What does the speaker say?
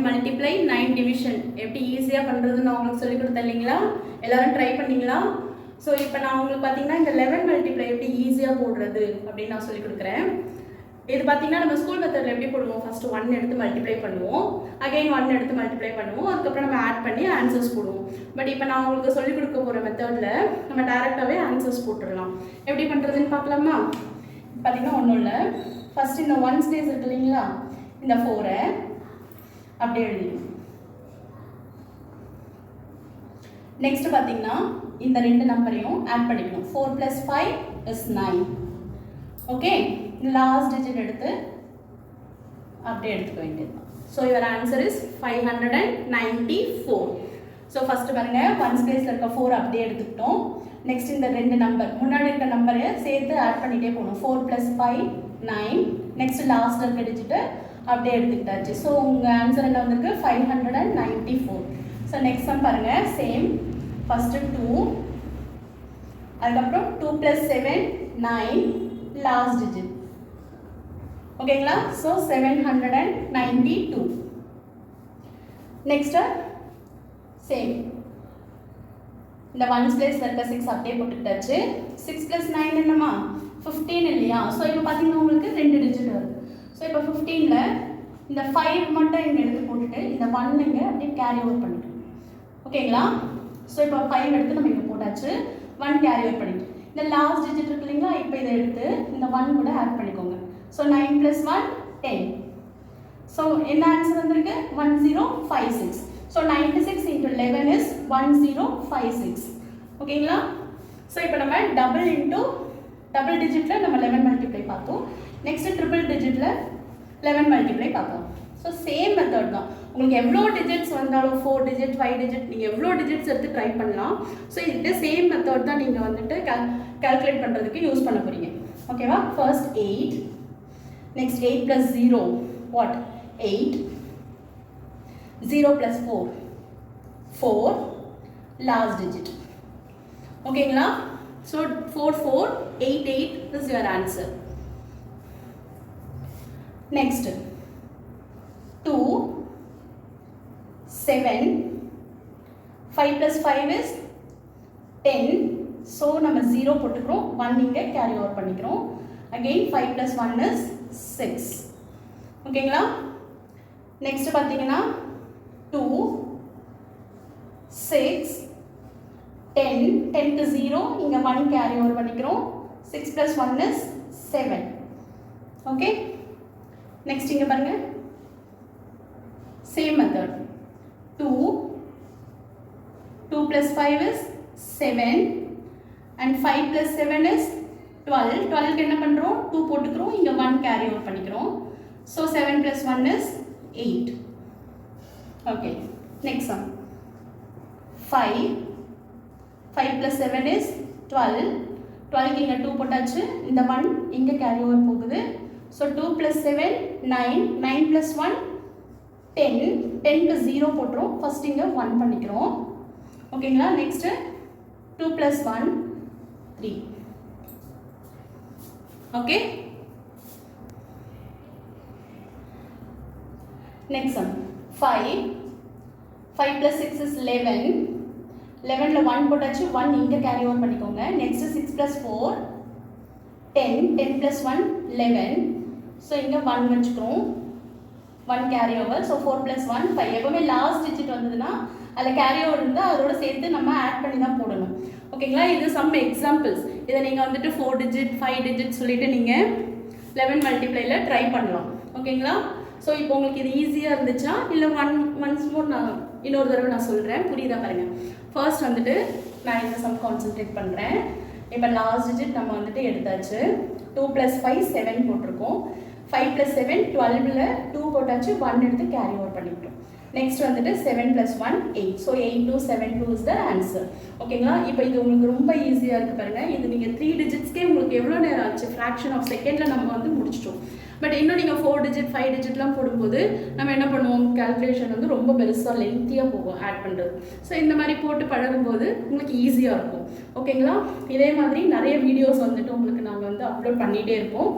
Multiply 9 division எப்படி ஈஸியாக பண்ணுறதுன்னு நான் உங்களுக்கு சொல்லிக் கொடுத்தேன் இல்லைங்களா? எல்லோரும் ட்ரை பண்ணிங்களா? ஸோ இப்போ நான் உங்களுக்கு பார்த்தீங்கன்னா இந்த 11 மல்டிப்ளை எப்படி ஈஸியாக போடுறது அப்படின்னு நான் சொல்லிக் கொடுக்குறேன். இது பார்த்தீங்கன்னா நம்ம ஸ்கூல் மெத்தடில் எப்படி போடுவோம்? ஃபஸ்ட்டு 1 எடுத்து மல்டிப்ளை பண்ணுவோம், அகைன் 1 எடுத்து மல்டிப்ளை பண்ணுவோம், அதுக்கப்புறம் நம்ம ஆட் பண்ணி ஆன்சர்ஸ் போடுவோம். பட் இப்போ நான் உங்களுக்கு சொல்லிக் கொடுக்க போகிற மெத்தடில் நம்ம டேரெக்டாகவே ஆன்சர்ஸ் போட்டுடலாம். எப்படி பண்ணுறதுன்னு பார்க்கலாமா? பார்த்தீங்கன்னா ஒன்றும் இல்லை, ஃபஸ்ட்டு இந்த 1 ஸ்பேஸ் இருக்கு இல்லைங்களா, இந்த 4-ஐ அப்படியே எழுதிடும். நெக்ஸ்ட் பார்த்தீங்கன்னா இந்த 2 நம்பரையும் ஆட் பண்ணிக்கணும். 4 + 5 = 9. ஓகே, லாஸ்ட் டிஜிட் எடுத்து அப்படியே எடுத்துக்க வேண்டியது. So your answer is 594. So first பாருங்கள், 1 ஸ்பேஸில் இருக்க 4 அப்படியே எடுத்துக்கிட்டோம். நெக்ஸ்ட் இந்த 2 நம்பர் முன்னாடி இருக்க நம்பரை சேர்த்து ஆட் பண்ணிகிட்டே போகணும். 4 + 5 9. நெக்ஸ்ட் லாஸ்ட்டில் இருக்க டிஜிட்டு அப்படியே எடுத்துக்கிட்டாச்சு. ஸோ உங்கள் ஆன்சர் என்ன வந்திருக்கு? 594. ஸோ நெக்ஸ்ட் சம் பாருங்கள், சேம். ஃபஸ்ட்டு 2, அதுக்கப்புறம் 2 + 7 9, லாஸ்ட் டிஜிட். ஓகேங்களா? ஸோ 792. நெக்ஸ்ட்டு சேம், இந்த 1 ஸ்பேஸில் இருக்க 6 அப்படியே போட்டுக்கிட்டாச்சு. 6 + 9 என்னம்மா? 15 இல்லையா? ஸோ இப்போ பார்த்தீங்கன்னா உங்களுக்கு 2 டிஜிட் வருது. ஸோ இப்போ 15ல் இந்த 5 மட்டும் இங்கே எடுத்து போட்டுட்டு இந்த 1 இங்கே அப்படியே கேரி ஓவர் பண்ணிக்கணும். ஓகேங்களா? ஸோ இப்போ 5 எடுத்து நம்ம இங்கே போட்டாச்சு, 1 கேரி ஓவர் பண்ணிட்டு இந்த லாஸ்ட் டிஜிட் இருக்கு இல்லைங்களா, இப்போ இதை எடுத்து இந்த 1 கூட ஆட் பண்ணிக்கோங்க. ஸோ 9 + 1 10. ஸோ என்ன ஆன்சர் வந்திருக்கு? 1056. So 96 × 11 is 1056. ஓகேங்களா? ஸோ இப்போ நம்ம டபுள் டிஜிட்டில் நம்ம 11 மல்டிப்ளை பார்த்தோம். நெக்ஸ்ட்டு ட்ரிபிள் டிஜிட்டில் 11 மல்டிப்ளை பார்த்தோம். ஸோ சேம் மெத்தட் தான். உங்களுக்கு எவ்வளோ டிஜிட்ஸ் வந்தாலும் 4 டிஜிட் 5 டிஜிட் நீங்கள் எவ்வளோ டிஜிட்ஸ் எடுத்து ட்ரை பண்ணலாம். ஸோ இது சேம் மெத்தட் தான் நீங்கள் வந்துட்டு கால்குலேட் பண்ணுறதுக்கு யூஸ் பண்ண போகிறீங்க. ஓகேவா? First 8, next 8 + 0 what? 8. 0 + 4 4, last digit. ஓகேங்களா? So 4 4 8 8 is your answer. Next 2 7, 5 + 5 is 10. So நம்ம 0 போட்டுக்கிறோம், 1 இங்கே கேரி ஓவர் பண்ணிக்கிறோம். Again 5 + 1 is 6. ஓகேங்களா? நெக்ஸ்ட் பார்த்தீங்கன்னா 2 6 10, 10க்கு 0 இங்கே 1 கேரி ஓவர் பண்ணிக்கிறோம். 6 + 1 is 7. ஓகே, நெக்ஸ்ட் இங்கே பாருங்கள், same method. 2 + 5 is 7 and 5 + 7 is 12. 12க்கு என்ன பண்ணுறோம்? 2 போட்டுக்கிறோம், இங்கே 1 கேரி ஓவர் பண்ணிக்கிறோம். So 7 + 1 is 8. Okay, next sum 5 + 7 is 12. 12க்கு இங்கே 2 போட்டாச்சு, இந்த 1 இங்கே கேரி ஓவர் போகுது. ஸோ 2 + 7 9, 9 + 1 10. 10க்கு 0 போட்டுரும், ஃபஸ்ட் இங்கே 1 பண்ணிக்கிறோம். ஓகேங்களா? Next 2 + 1 3. Okay, next sum 5 + 6 is 11. 11ல் 1 போட்டாச்சு, 1 இங்கே கேரி ஓவர் பண்ணிக்கோங்க. நெக்ஸ்ட்டு 6 + 4 10. 10 + 1 11. ஸோ இங்கே 1 வச்சுக்கிறோம், 1 கேரி ஓவர். ஸோ 4 + 1 5. எப்போவுமே லாஸ்ட் டிஜிட் வந்ததுன்னா அதில் கேரி ஓவர் இருந்தால் அதோட சேர்த்து நம்ம ஆட் பண்ணி தான் போடணும். ஓகேங்களா? இது சம் எக்ஸாம்பிள்ஸ். இதை நீங்கள் வந்துட்டு 4 டிஜிட் 5 டிஜிட் சொல்லிவிட்டு நீங்கள் 11 மல்டிப்ளையில் ட்ரை பண்ணலாம். ஓகேங்களா? ஸோ இப்போ உங்களுக்கு இது ஈஸியாக இருந்துச்சா இல்லை ஒன்ஸ் மோர் நான் இன்னொரு தடவை நான் சொல்கிறேன், புரியுதா பாருங்கள். ஃபர்ஸ்ட் வந்துட்டு நான் இந்த சம் கான்சென்ட்ரேட் பண்ணுறேன். இப்போ லாஸ்ட் டிஜிட் நம்ம வந்துட்டு எடுத்தாச்சு. 2 + 5 7 போட்டிருக்கோம். 5 + 7 12ல் 2 போட்டாச்சு, 1 எடுத்து கேரி ஓவர் பண்ணிக்கிட்டோம். நெக்ஸ்ட் வந்துட்டு 7 + 1 8. So 8272 is the answer. ஓகேங்களா? இப்போ இது உங்களுக்கு ரொம்ப ஈஸியாக இருக்குது பாருங்கள். இது நீங்கள் 3 டிஜிட்ஸ்க்கே உங்களுக்கு எவ்வளோ நேரம் ஆச்சு? ஃப்ராக்ஷன் ஆஃப் செகண்டில் நம்ம வந்து முடிச்சிட்டோம். பட் இன்னும் நீங்கள் 4 டிஜிட் 5 டிஜிட்லாம் போடும்போது நம்ம என்ன பண்ணுவோம்? கால்குலேஷன் வந்து ரொம்ப பெருசாக லென்த்தியாக போகும் ஆட் பண்ணுறது. ஸோ இந்த மாதிரி போட்டு பழகும்போது உங்களுக்கு ஈஸியாக இருக்கும். ஓகேங்களா? இதே மாதிரி நிறைய வீடியோஸ் வந்துட்டு உங்களுக்கு நாங்கள் வந்து அப்லோட் பண்ணிகிட்டே இருப்போம்.